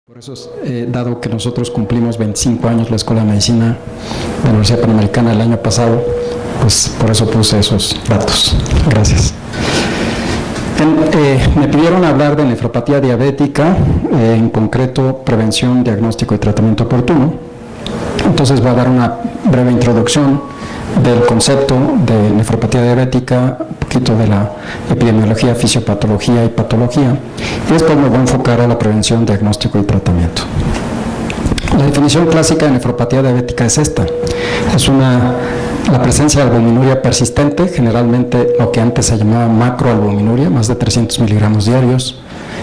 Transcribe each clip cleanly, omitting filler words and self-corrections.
Por eso, dado que nosotros cumplimos 25 años la Escuela de Medicina de la Universidad Panamericana el año pasado, pues por eso puse esos datos. Gracias. Me pidieron hablar de nefropatía diabética, en concreto prevención, diagnóstico y tratamiento oportuno. Entonces voy a dar una breve introducción del concepto de nefropatía diabética, un poquito de la epidemiología, fisiopatología y patología, y después me voy a enfocar a la prevención, diagnóstico y tratamiento. La definición clásica de nefropatía diabética es esta: es la presencia de albuminuria persistente, generalmente lo que antes se llamaba macroalbuminuria, más de 300 miligramos diarios,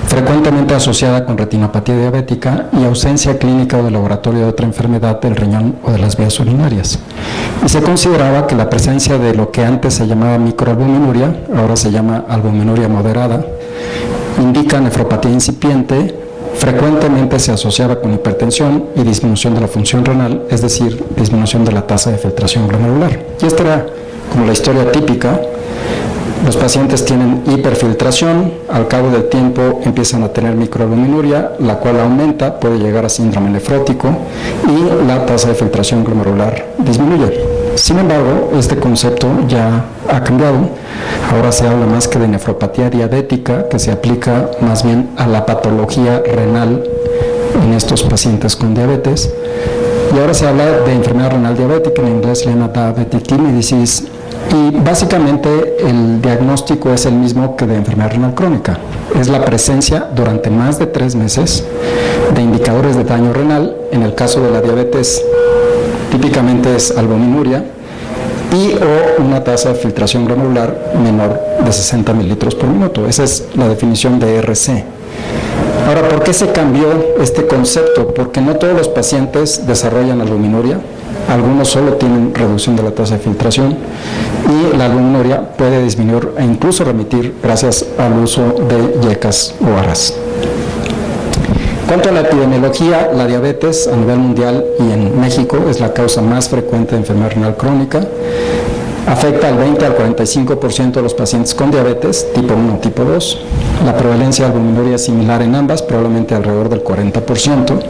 frecuentemente asociada con retinopatía diabética y ausencia clínica o de laboratorio de otra enfermedad del riñón o de las vías urinarias. Y se consideraba que la presencia de lo que antes se llamaba microalbuminuria, ahora se llama albuminuria moderada, indica nefropatía incipiente. Frecuentemente se asociaba con hipertensión y disminución de la función renal, es decir, disminución de la tasa de filtración glomerular. Y esta era como la historia típica. Los pacientes tienen hiperfiltración, al cabo del tiempo empiezan a tener microalbuminuria, la cual aumenta, puede llegar a síndrome nefrótico y la tasa de filtración glomerular disminuye. Sin embargo, este concepto ya ha cambiado. Ahora se habla más que de nefropatía diabética, que se aplica más bien a la patología renal en estos pacientes con diabetes. Y ahora se habla de enfermedad renal diabética, en inglés se llama diabetic kidney disease. Y básicamente el diagnóstico es el mismo que de enfermedad renal crónica. Es la presencia durante más de 3 meses de indicadores de daño renal. En el caso de la diabetes, típicamente es albuminuria y o una tasa de filtración glomerular menor de 60 mililitros por minuto. Esa es la definición de RC. Ahora, ¿por qué se cambió este concepto? Porque no todos los pacientes desarrollan albuminuria. Algunos solo tienen reducción de la tasa de filtración y la albuminuria puede disminuir e incluso remitir gracias al uso de yecas o aras. Cuanto a la epidemiología, la diabetes a nivel mundial y en México es la causa más frecuente de enfermedad renal crónica. Afecta al 20 al 45% de los pacientes con diabetes, tipo 1 o tipo 2. La prevalencia de albuminuria es similar en ambas, probablemente alrededor del 40%.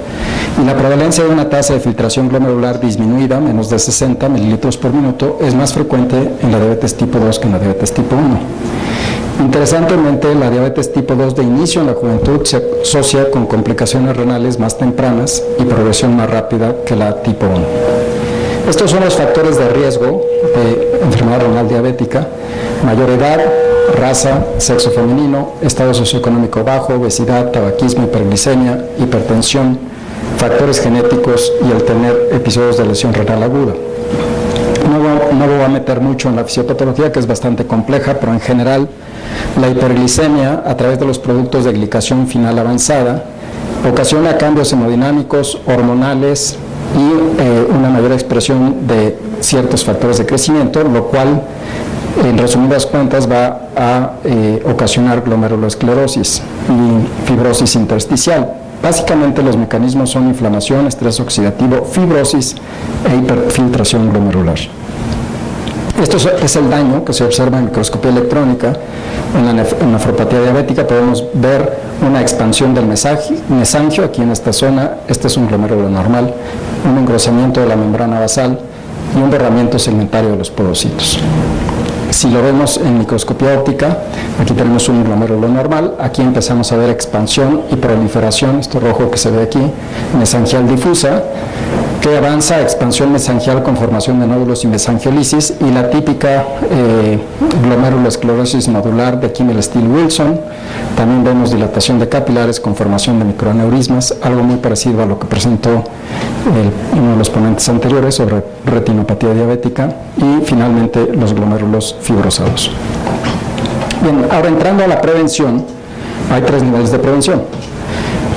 Y la prevalencia de una tasa de filtración glomerular disminuida, menos de 60 mililitros por minuto, es más frecuente en la diabetes tipo 2 que en la diabetes tipo 1. Interesantemente, la diabetes tipo 2 de inicio en la juventud se asocia con complicaciones renales más tempranas y progresión más rápida que la tipo 1. Estos son los factores de riesgo de enfermedad renal diabética: mayor edad, raza, sexo femenino, estado socioeconómico bajo, obesidad, tabaquismo, hiperglicemia, hipertensión, factores genéticos y el tener episodios de lesión renal aguda. No voy a meter mucho en la fisiopatología, que es bastante compleja, pero en general la hiperglicemia a través de los productos de glicación final avanzada ocasiona cambios hemodinámicos, hormonales y una mayor expresión de ciertos factores de crecimiento, lo cual en resumidas cuentas va a ocasionar glomerulosclerosis y fibrosis intersticial. Básicamente los mecanismos son inflamación, estrés oxidativo, fibrosis e hiperfiltración glomerular. Esto es el daño que se observa en microscopía electrónica. En la nefropatía diabética podemos ver una expansión del mesangio aquí en esta zona. Este es un glomérulo normal, un engrosamiento de la membrana basal y un borramiento segmentario de los podocitos. Si lo vemos en microscopía óptica, aquí tenemos un glomérulo normal, aquí empezamos a ver expansión y proliferación, esto rojo que se ve aquí, mesangial difusa, que avanza a expansión mesangial con formación de nódulos y mesangiolisis, y la típica glomerulosclerosis nodular de Kimmel-Steele-Wilson. También vemos dilatación de capilares con formación de microaneurismas, algo muy parecido a lo que presentó uno de los ponentes anteriores sobre retinopatía diabética, y finalmente los glomérulos fibrosados. Bien, ahora entrando a la prevención, hay 3 niveles de prevención.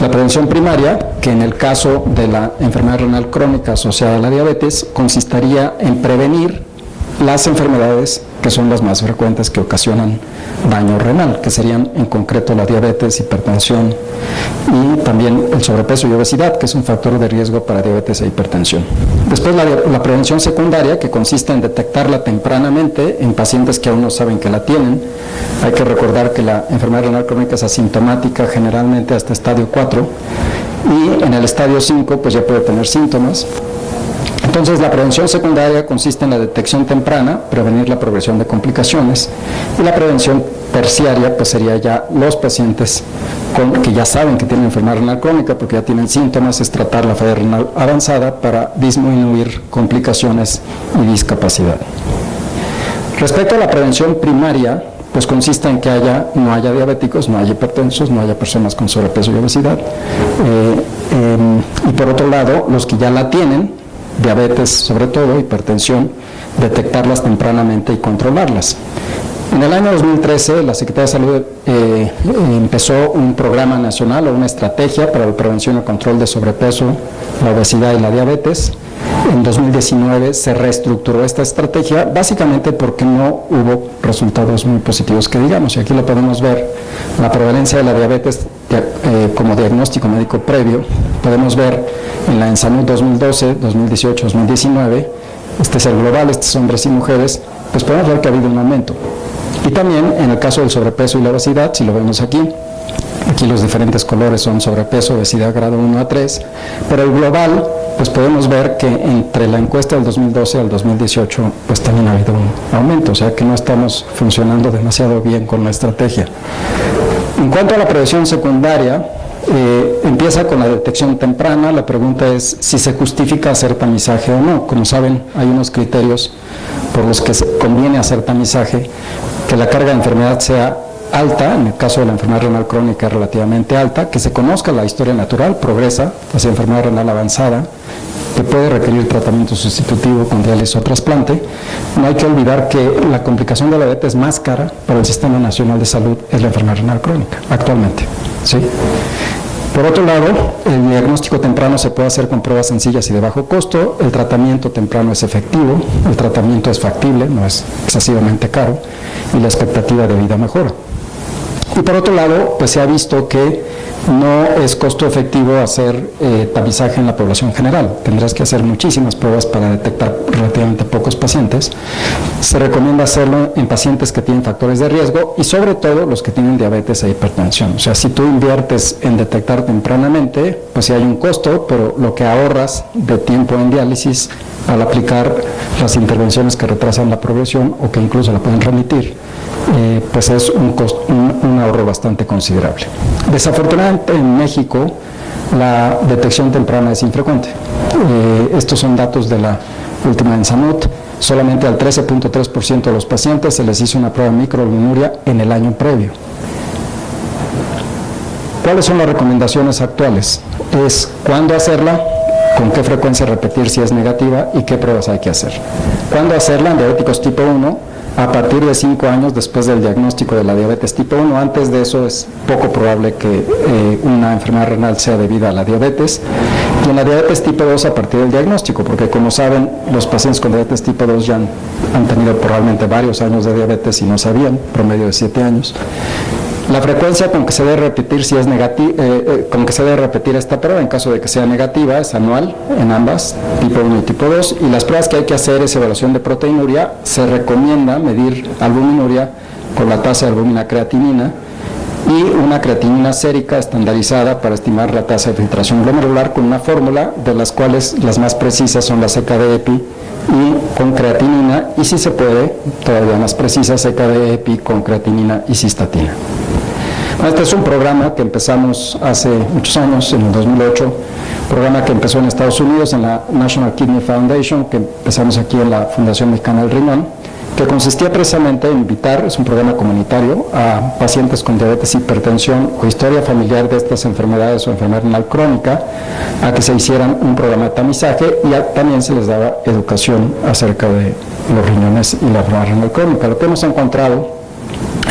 La prevención primaria, que en el caso de la enfermedad renal crónica asociada a la diabetes, consistiría en prevenir las enfermedades que son las más frecuentes que ocasionan daño renal, que serían en concreto la diabetes, hipertensión y también el sobrepeso y obesidad, que es un factor de riesgo para diabetes e hipertensión. Después la prevención secundaria, que consiste en detectarla tempranamente en pacientes que aún no saben que la tienen. Hay que recordar que la enfermedad renal crónica es asintomática generalmente hasta estadio 4 y en el estadio 5 pues ya puede tener síntomas. Entonces, la prevención secundaria consiste en la detección temprana, prevenir la progresión de complicaciones, y la prevención terciaria pues sería ya los pacientes que ya saben que tienen enfermedad renal crónica porque ya tienen síntomas, es tratar la falla renal avanzada para disminuir complicaciones y discapacidad. Respecto a la prevención primaria, pues consiste en que no haya diabéticos, no haya hipertensos, no haya personas con sobrepeso y obesidad. Y por otro lado, los que ya la tienen, diabetes sobre todo, hipertensión, detectarlas tempranamente y controlarlas. En el año 2013, la Secretaría de Salud empezó un programa nacional o una estrategia para la prevención y el control de sobrepeso, la obesidad y la diabetes. En 2019 se reestructuró esta estrategia, básicamente porque no hubo resultados muy positivos que digamos, y aquí lo podemos ver, la prevalencia de la diabetes como diagnóstico médico previo, podemos ver en la ENSANUD 2012, 2018, 2019, este es el global, este es hombres y mujeres, pues podemos ver que ha habido un aumento. Y también en el caso del sobrepeso y la obesidad, si lo vemos aquí los diferentes colores son sobrepeso, obesidad grado 1 a 3, pero el global, pues podemos ver que entre la encuesta del 2012 al 2018, pues también ha habido un aumento, o sea que no estamos funcionando demasiado bien con la estrategia. En cuanto a la prevención secundaria, empieza con la detección temprana. La pregunta es si se justifica hacer tamizaje o no. Como saben, hay unos criterios por los que conviene hacer tamizaje, que la carga de enfermedad sea alta, en el caso de la enfermedad renal crónica relativamente alta, que se conozca la historia natural, progresa hacia enfermedad renal avanzada, que puede requerir tratamiento sustitutivo con diálisis o trasplante. No hay que olvidar que la complicación de la diabetes más cara para el Sistema Nacional de Salud es la enfermedad renal crónica, actualmente, ¿sí? Por otro lado, el diagnóstico temprano se puede hacer con pruebas sencillas y de bajo costo, el tratamiento temprano es efectivo, el tratamiento es factible, no es excesivamente caro, y la expectativa de vida mejora. Y por otro lado, pues se ha visto que no es costo efectivo hacer tamizaje en la población general. Tendrás que hacer muchísimas pruebas para detectar relativamente pocos pacientes. Se recomienda hacerlo en pacientes que tienen factores de riesgo y sobre todo los que tienen diabetes e hipertensión. O sea, si tú inviertes en detectar tempranamente, pues sí hay un costo, pero lo que ahorras de tiempo en diálisis al aplicar las intervenciones que retrasan la progresión o que incluso la pueden remitir, pues es un ahorro bastante considerable. Desafortunadamente en México la detección temprana es infrecuente. Estos son datos de la última ENSANUD. Solamente al 13.3% de los pacientes se les hizo una prueba de microalbuminuria en el año previo. ¿Cuáles son las recomendaciones actuales? Es cuándo hacerla, con qué frecuencia repetir si es negativa y qué pruebas hay que hacer. ¿Cuándo hacerla? En diabéticos tipo 1, a partir de 5 años después del diagnóstico de la diabetes tipo 1. Antes de eso es poco probable que una enfermedad renal sea debida a la diabetes. Y en la diabetes tipo 2 a partir del diagnóstico, porque como saben, los pacientes con diabetes tipo 2 ya han tenido probablemente varios años de diabetes y no sabían, promedio de 7 años. La frecuencia con que se debe repetir si es con que se debe repetir esta prueba en caso de que sea negativa es anual en ambas, tipo 1 y tipo 2, y las pruebas que hay que hacer es evaluación de proteinuria. Se recomienda medir albuminuria con la tasa de albúmina creatinina y una creatinina sérica estandarizada para estimar la tasa de filtración glomerular con una fórmula de las cuales las más precisas son la CKD-EPI y con creatinina, y si se puede, todavía más precisa, CKD-EPI con creatinina y cistatina. Este es un programa que empezamos hace muchos años, en el 2008, programa que empezó en Estados Unidos, en la National Kidney Foundation, que empezamos aquí en la Fundación Mexicana del Riñón, que consistía precisamente en invitar, es un programa comunitario, a pacientes con diabetes, hipertensión o historia familiar de estas enfermedades o enfermedad renal crónica, a que se hicieran un programa de tamizaje y también se les daba educación acerca de los riñones y la enfermedad renal crónica. Lo que hemos encontrado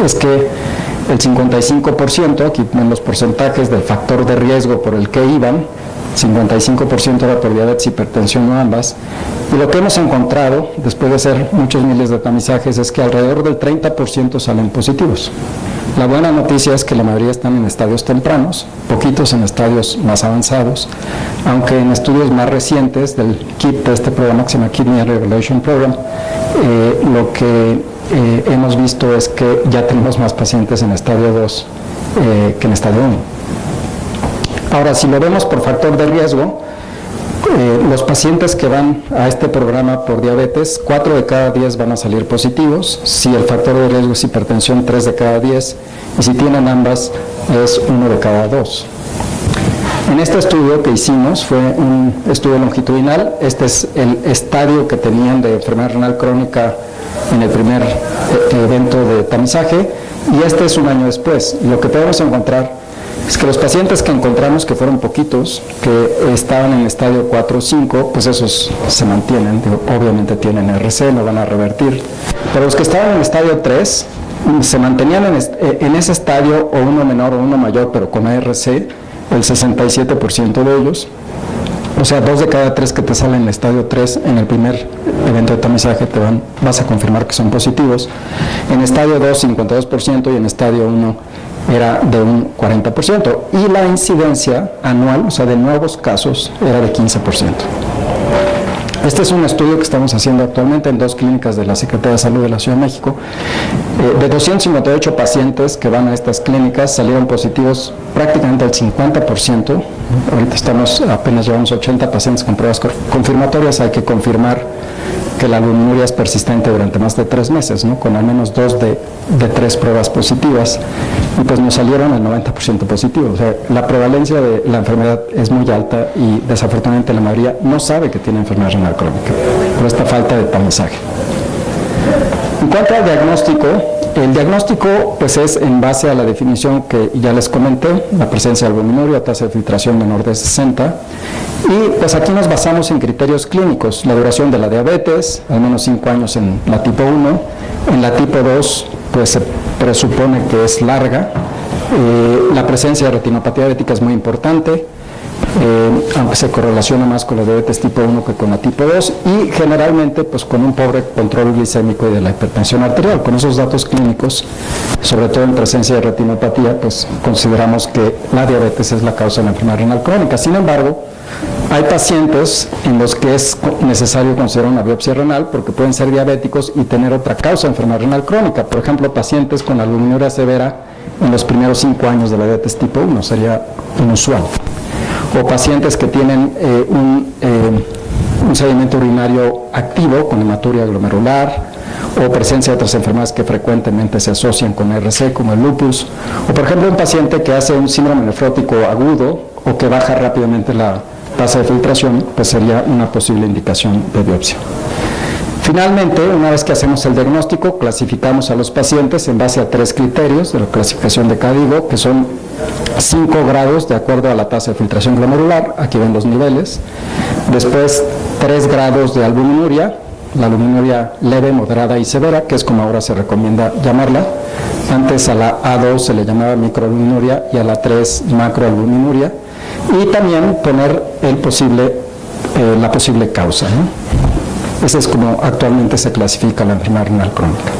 es que el 55%, aquí ven los porcentajes del factor de riesgo por el que iban, 55% era por diabetes, hipertensión o ambas, y lo que hemos encontrado, después de hacer muchos miles de tamizajes, es que alrededor del 30% salen positivos. La buena noticia es que la mayoría están en estadios tempranos, poquitos en estadios más avanzados, aunque en estudios más recientes del KIP, de este programa que se llama Kidney Revelation Program, lo que hemos visto es que ya tenemos más pacientes en estadio 2 que en estadio 1. Ahora, si lo vemos por factor de riesgo, los pacientes que van a este programa por diabetes, 4 de cada 10 van a salir positivos. Si el factor de riesgo es hipertensión, 3 de cada 10. Y si tienen ambas, es 1 de cada 2. En este estudio que hicimos, fue un estudio longitudinal. Este es el estadio que tenían de enfermedad renal crónica en el primer evento de tamizaje, y este es un año después. Lo que podemos encontrar es que los pacientes que encontramos, que fueron poquitos, que estaban en estadio 4 o 5, pues esos se mantienen, obviamente tienen RC, no van a revertir. Pero los que estaban en estadio 3, se mantenían en ese estadio, o uno menor o uno mayor, pero con ARC, el 67% de ellos. O sea, 2 de cada 3 que te salen en el estadio 3 en el primer evento de tamizaje vas a confirmar que son positivos. En estadio 2, 52%, y en estadio 1 era de un 40%. Y la incidencia anual, o sea, de nuevos casos, era de 15%. Este es un estudio que estamos haciendo actualmente en 2 clínicas de la Secretaría de Salud de la Ciudad de México. De 258 pacientes que van a estas clínicas, salieron positivos prácticamente el 50%. Ahorita apenas llevamos 80 pacientes con pruebas confirmatorias. Hay que confirmar que la albuminuria es persistente durante más de 3 meses, ¿no? Con al menos 2 de 3 pruebas positivas, y pues nos salieron el 90% positivo. O sea, la prevalencia de la enfermedad es muy alta, y desafortunadamente la mayoría no sabe que tiene enfermedad renal crónica por esta falta de tamizaje. En cuanto al diagnóstico, el diagnóstico pues es en base a la definición que ya les comenté, la presencia de albuminuria, tasa de filtración menor de 60, y pues aquí nos basamos en criterios clínicos: la duración de la diabetes, al menos 5 años en la tipo 1, en la tipo 2 pues se presupone que es larga, la presencia de retinopatía diabética es muy importante, aunque se correlaciona más con la diabetes tipo 1 que con la tipo 2, y generalmente pues con un pobre control glicémico y de la hipertensión arterial. Con esos datos clínicos, sobre todo en presencia de retinopatía, pues consideramos que la diabetes es la causa de la enfermedad renal crónica. Sin embargo, hay pacientes en los que es necesario considerar una biopsia renal, porque pueden ser diabéticos y tener otra causa de enfermedad renal crónica. Por ejemplo, pacientes con albuminuria severa en los primeros 5 años de la diabetes tipo 1, sería inusual. O pacientes que tienen un sedimento urinario activo con hematuria glomerular, o presencia de otras enfermedades que frecuentemente se asocian con RC, como el lupus, o por ejemplo un paciente que hace un síndrome nefrótico agudo o que baja rápidamente la tasa de filtración, pues sería una posible indicación de biopsia. Finalmente, una vez que hacemos el diagnóstico, clasificamos a los pacientes en base a 3 criterios de la clasificación de CADIGO, que son 5 grados de acuerdo a la tasa de filtración glomerular. Aquí ven los niveles. Después, 3 grados de albuminuria, la albuminuria leve, moderada y severa, que es como ahora se recomienda llamarla. Antes a la A2 se le llamaba microalbuminuria y a la 3 macroalbuminuria. Y también poner la posible causa, ¿no? Ese es como actualmente se clasifica la enfermedad renal crónica.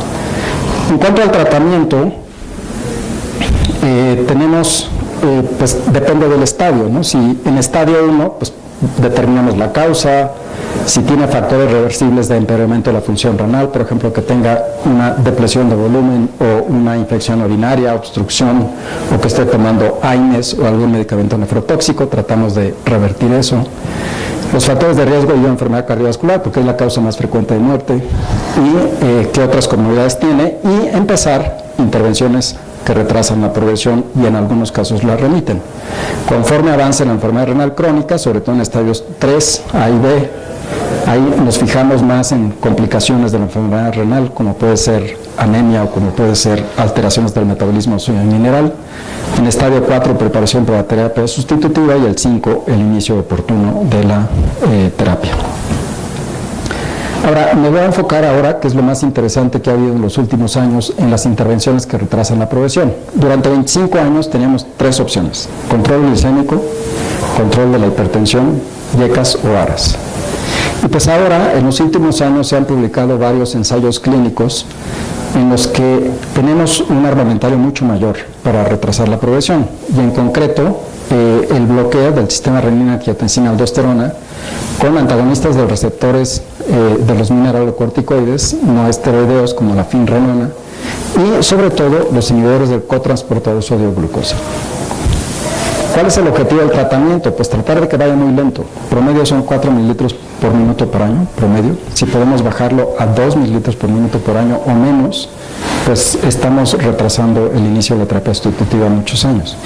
En cuanto al tratamiento, tenemos, pues depende del estadio, ¿no? Si en estadio 1, pues determinamos la causa. Si tiene factores reversibles de empeoramiento de la función renal, por ejemplo, que tenga una depresión de volumen o una infección urinaria, obstrucción, o que esté tomando AINES o algún medicamento nefrotóxico, tratamos de revertir eso. Los factores de riesgo y enfermedad cardiovascular, porque es la causa más frecuente de muerte, y qué otras comorbilidades tiene, y empezar intervenciones que retrasan la progresión y en algunos casos la remiten. Conforme avance la enfermedad renal crónica, sobre todo en estadios 3, A y B, ahí nos fijamos más en complicaciones de la enfermedad renal, como puede ser anemia o como puede ser alteraciones del metabolismo óseo y mineral. En estadio 4, preparación para la terapia sustitutiva, y el 5, el inicio oportuno de la terapia. Ahora, me voy a enfocar ahora, que es lo más interesante que ha habido en los últimos años, en las intervenciones que retrasan la progresión. Durante 25 años teníamos 3 opciones: control glicémico, control de la hipertensión, YECAS o ARAS. Y pues ahora, en los últimos años, se han publicado varios ensayos clínicos en los que tenemos un armamentario mucho mayor para retrasar la progresión, y en concreto el bloqueo del sistema renina-angiotensina-aldosterona con antagonistas de los receptores de los mineralocorticoides no esteroideos como la finrenona, y sobre todo los inhibidores del cotransportador sodio-glucosa. ¿Cuál es el objetivo del tratamiento? Pues tratar de que vaya muy lento. Promedio son 4 mililitros por minuto por año, promedio. Si podemos bajarlo a 2 mililitros por minuto por año o menos, pues estamos retrasando el inicio de la terapia sustitutiva muchos años.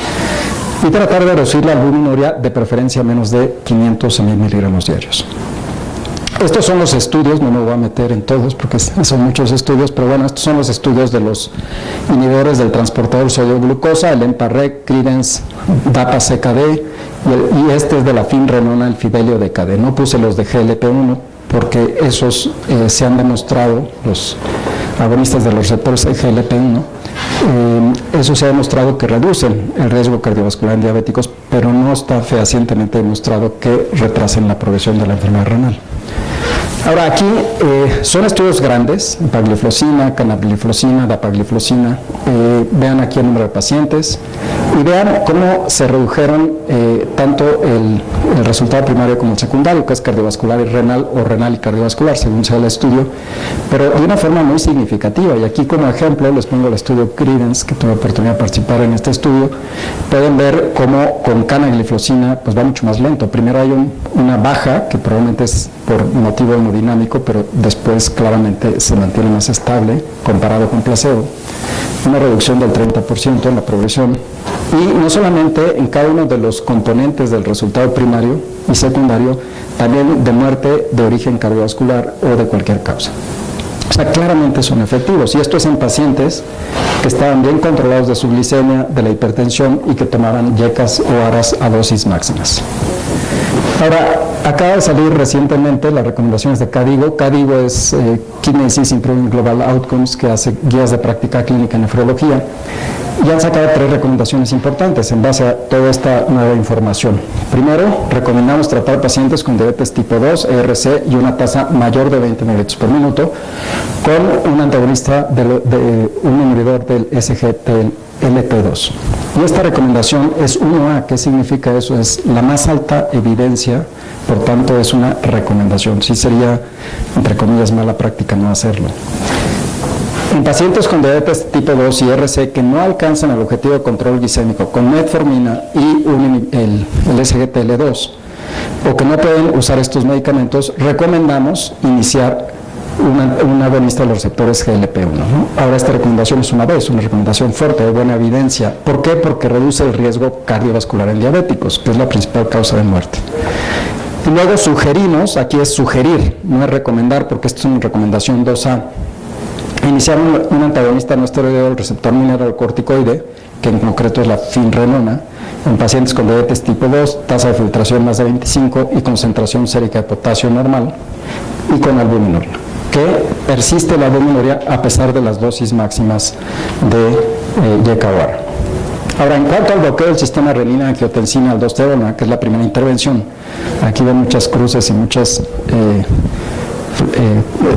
Y tratar de reducir la albuminuria, de preferencia menos de 500 a 1000 miligramos diarios. Estos son los estudios, no me voy a meter en todos porque son muchos estudios, pero bueno, estos son los estudios de los inhibidores del transportador sodio-glucosa, el EMPA-REC, Credence, DAPA-CKD, y este es de la finrenona, el Fidelio DKD. No puse los de GLP-1 porque esos se han demostrado, los agonistas de los receptores de GLP-1, eso se ha demostrado que reducen el riesgo cardiovascular en diabéticos, pero no está fehacientemente demostrado que retrasen la progresión de la enfermedad renal. Ahora aquí son estudios grandes, empagliflozina, canagliflozina, dapagliflozina, vean aquí el número de pacientes y vean cómo se redujeron tanto el resultado primario como el secundario, que es cardiovascular y renal o renal y cardiovascular, según sea el estudio, pero de una forma muy significativa. Y aquí como ejemplo les pongo el estudio Credence, que tuve la oportunidad de participar en este estudio. Pueden ver cómo con canagliflozina pues va mucho más lento. Primero hay una baja, que probablemente es por motivo hemodinámico, pero después claramente se mantiene más estable comparado con placebo. Una reducción del 30% en la progresión, y no solamente en cada uno de los componentes del resultado primario y secundario, también de muerte de origen cardiovascular o de cualquier causa. O sea, claramente son efectivos, y esto es en pacientes que estaban bien controlados de su glicemia, de la hipertensión y que tomaban yecas o aras a dosis máximas. Ahora, acaba de salir recientemente las recomendaciones de KDIGO. KDIGO es Kidney Disease Improving Global Outcomes, que hace guías de práctica clínica en nefrología, y han sacado 3 recomendaciones importantes en base a toda esta nueva información. Primero, recomendamos tratar pacientes con diabetes tipo 2, ERC y una tasa mayor de 20 mililitros por minuto con un antagonista un inhibidor del SGLT2. Y esta recomendación es 1A. ¿Qué significa eso? Es la más alta evidencia, por tanto es una recomendación. Sí sería, entre comillas, mala práctica no hacerlo. En pacientes con diabetes tipo 2 y RC que no alcanzan el objetivo de control glicémico con metformina y el SGLT2, o que no pueden usar estos medicamentos, recomendamos iniciar un agonista de los receptores GLP-1, ¿no? Ahora, esta recomendación es una recomendación fuerte, de buena evidencia. ¿Por qué? Porque reduce el riesgo cardiovascular en diabéticos, que es la principal causa de muerte. Y luego sugerimos, aquí es sugerir, no es recomendar, porque esto es una recomendación 2A, iniciar un antagonista no esteroideo del receptor mineralocorticoide, que en concreto es la finrenona, en pacientes con diabetes tipo 2, tasa de filtración más de 25 y concentración sérica de potasio normal, y con albuminuria, que persiste la albuminuria a pesar de las dosis máximas de YECA-OAR. Ahora, en cuanto al bloqueo del sistema renina-angiotensina-aldosterona, que es la primera intervención, aquí ven muchas cruces y muchos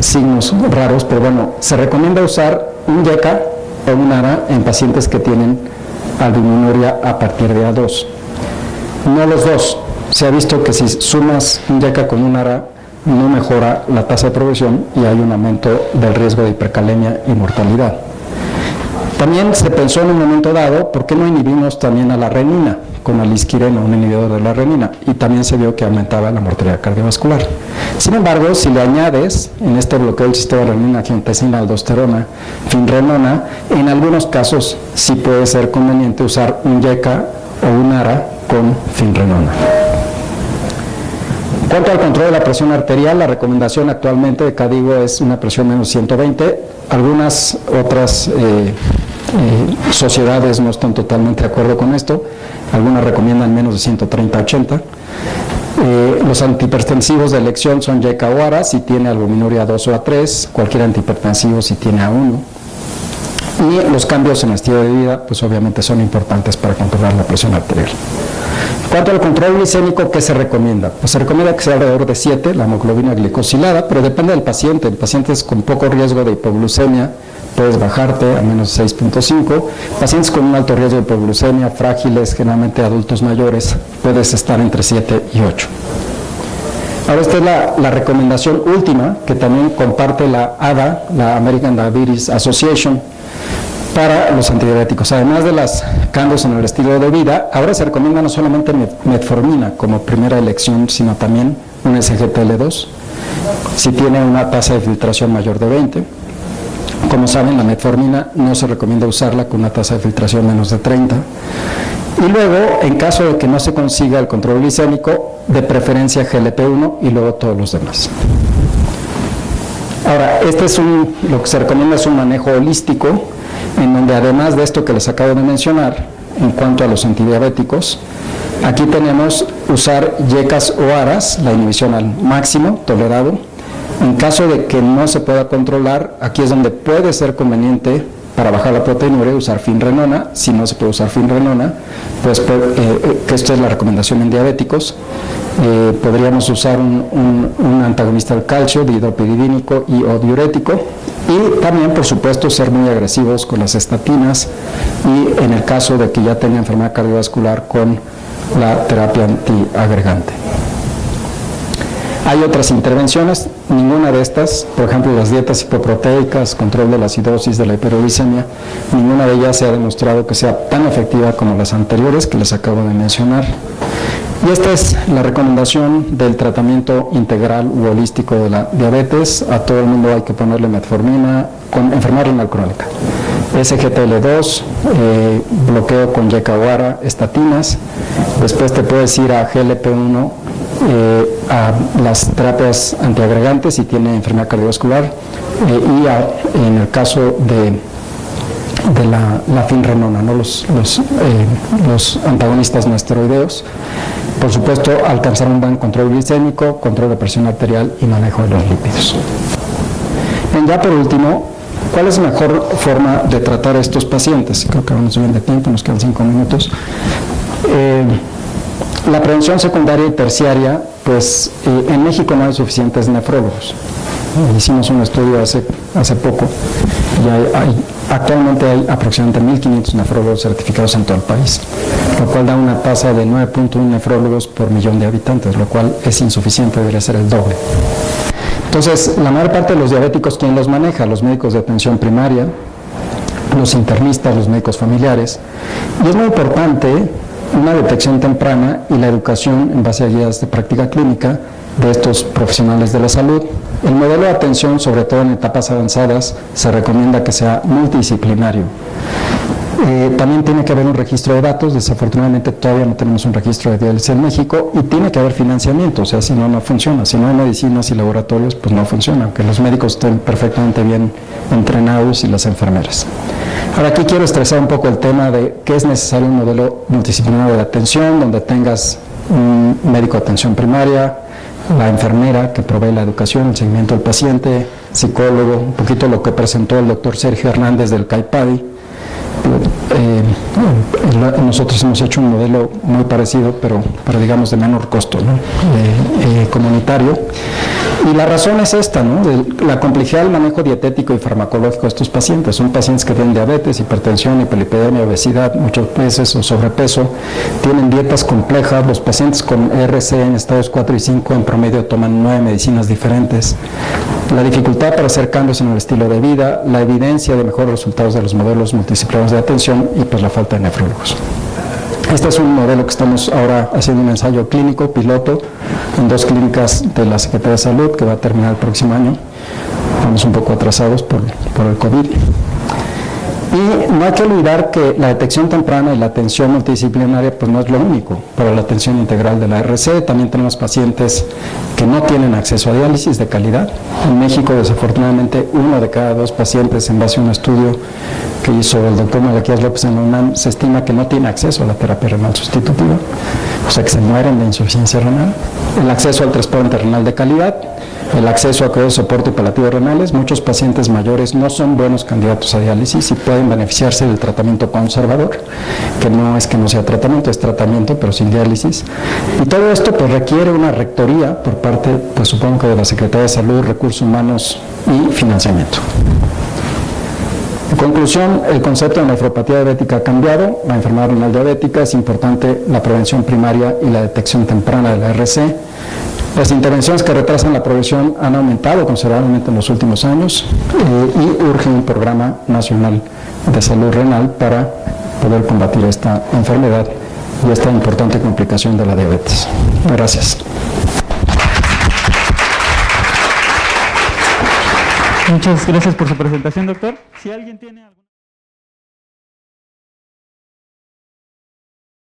signos raros, pero bueno, se recomienda usar un YECA o un ARA en pacientes que tienen albuminuria a partir de A2. No los dos. Se ha visto que si sumas un YECA con un ARA, no mejora la tasa de progresión y hay un aumento del riesgo de hipercalemia y mortalidad. También se pensó en un momento dado, ¿por qué no inhibimos también a la renina con alisquireno, un inhibidor de la renina? Y también se vio que aumentaba la mortalidad cardiovascular. Sin embargo, si le añades en este bloqueo del sistema renina-angiotensina aldosterona, finrenona, en algunos casos sí puede ser conveniente usar un YECA o un ARA con finrenona. En cuanto al control de la presión arterial, la recomendación actualmente de KDIGO es una presión menos 120. Algunas otras sociedades no están totalmente de acuerdo con esto. Algunas recomiendan menos de 130-80. Los antihipertensivos de elección son YECA o ARA si tiene albuminuria 2 o A3, cualquier antihipertensivo si tiene A1. Y los cambios en el estilo de vida, pues obviamente son importantes para controlar la presión arterial. En cuanto al control glicémico, ¿qué se recomienda? Pues se recomienda que sea alrededor de 7, la hemoglobina glicosilada, pero depende del paciente. En pacientes con poco riesgo de hipoglucemia, puedes bajarte a menos de 6.5. Pacientes con un alto riesgo de hipoglucemia, frágiles, generalmente adultos mayores, puedes estar entre 7 y 8. Ahora, esta es la recomendación última, que también comparte la ADA, la American Diabetes Association, para los antidiabéticos. Además de los cambios en el estilo de vida, ahora se recomienda no solamente metformina como primera elección, sino también un SGLT2, si tiene una tasa de filtración mayor de 20. Como saben, la metformina no se recomienda usarla con una tasa de filtración menos de 30. Y luego, en caso de que no se consiga el control glicémico, de preferencia GLP-1 y luego todos los demás. Ahora, lo que se recomienda es un manejo holístico, en donde además de esto que les acabo de mencionar, en cuanto a los antidiabéticos, aquí tenemos usar YECAS o ARAS, la inhibición al máximo tolerado. En caso de que no se pueda controlar, aquí es donde puede ser conveniente para bajar la proteinuria usar finrenona. Si no se puede usar finrenona, pues que esto es la recomendación en diabéticos, podríamos usar un antagonista del calcio, dihidropiridínico y o diurético, y también, por supuesto, ser muy agresivos con las estatinas y en el caso de que ya tenga enfermedad cardiovascular con la terapia antiagregante. Hay otras intervenciones, ninguna de estas, por ejemplo las dietas hipoproteicas, control de la acidosis, de la hiperuricemia, ninguna de ellas se ha demostrado que sea tan efectiva como las anteriores que les acabo de mencionar. Y esta es la recomendación del tratamiento integral u holístico de la diabetes. A todo el mundo hay que ponerle metformina con enfermedad renal crónica. SGLT2, bloqueo con YECA, estatinas. Después te puedes ir a GLP-1, a las terapias antiagregantes si tiene enfermedad cardiovascular, y en el caso de la finrenona, ¿no? los antagonistas no esteroideos. Por supuesto, alcanzar un buen control glicémico, control de presión arterial y manejo de los lípidos. Bien, ya por último, ¿cuál es la mejor forma de tratar a estos pacientes? Creo que vamos bien de tiempo, nos quedan 5 minutos. La prevención secundaria y terciaria, pues en México no hay suficientes nefrólogos. Hicimos un estudio hace poco y actualmente hay aproximadamente 1.500 nefrólogos certificados en todo el país, lo cual da una tasa de 9.1 nefrólogos por millón de habitantes, lo cual es insuficiente, debería ser el doble. Entonces, la mayor parte de los diabéticos, ¿quién los maneja? Los médicos de atención primaria, los internistas, los médicos familiares, y es muy importante una detección temprana y la educación en base a guías de práctica clínica de estos profesionales de la salud. El modelo de atención, sobre todo en etapas avanzadas, se recomienda que sea multidisciplinario. También tiene que haber un registro de datos. Desafortunadamente todavía no tenemos un registro de diálisis en México, y tiene que haber financiamiento, o sea, si no, no funciona. Si no hay medicinas y laboratorios, pues no funciona, aunque los médicos estén perfectamente bien entrenados y las enfermeras. Ahora, aquí quiero estresar un poco el tema de que es necesario un modelo multidisciplinario de atención, donde tengas un médico de atención primaria, la enfermera que provee la educación, el seguimiento del paciente, psicólogo, un poquito lo que presentó el doctor Sergio Hernández del CAIPADI. Nosotros hemos hecho un modelo muy parecido, pero digamos de menor costo, ¿no? Comunitario. Y la razón es esta, ¿no? De la complejidad del manejo dietético y farmacológico de estos pacientes. Son pacientes que tienen diabetes, hipertensión, hiperlipidemia, obesidad, muchos veces o sobrepeso, tienen dietas complejas. Los pacientes con RC en estadios 4 y 5 en promedio toman 9 medicinas diferentes. La dificultad para hacer cambios en el estilo de vida, la evidencia de mejores resultados de los modelos multidisciplinarios de atención y pues la falta de nefrólogos. Este es un modelo que estamos ahora haciendo un ensayo clínico, piloto, en 2 clínicas de la Secretaría de Salud, que va a terminar el próximo año. Estamos un poco atrasados por el COVID. Y no hay que olvidar que la detección temprana y la atención multidisciplinaria pues no es lo único para la atención integral de la RC. También tenemos pacientes que no tienen acceso a diálisis de calidad. En México, desafortunadamente, 1 de cada 2 pacientes, en base a un estudio que hizo el doctor Malaquías López en la UNAM, se estima que no tiene acceso a la terapia renal sustitutiva, o sea que se mueren de insuficiencia renal. El acceso al trasplante renal de calidad, el acceso a cuidados de soporte y paliativos renales. Muchos pacientes mayores no son buenos candidatos a diálisis y pueden beneficiarse del tratamiento conservador, que no es que no sea tratamiento, es tratamiento, pero sin diálisis. Y todo esto pues requiere una rectoría por parte, pues supongo que de la Secretaría de Salud, Recursos Humanos y financiamiento. En conclusión, el concepto de nefropatía diabética ha cambiado. La enfermedad renal diabética, es importante la prevención primaria y la detección temprana de la RC. Las intervenciones que retrasan la progresión han aumentado considerablemente en los últimos años, y urge un programa nacional de salud renal para poder combatir esta enfermedad y esta importante complicación de la diabetes. Gracias. Muchas gracias por su presentación, doctor. Si alguien tiene algún...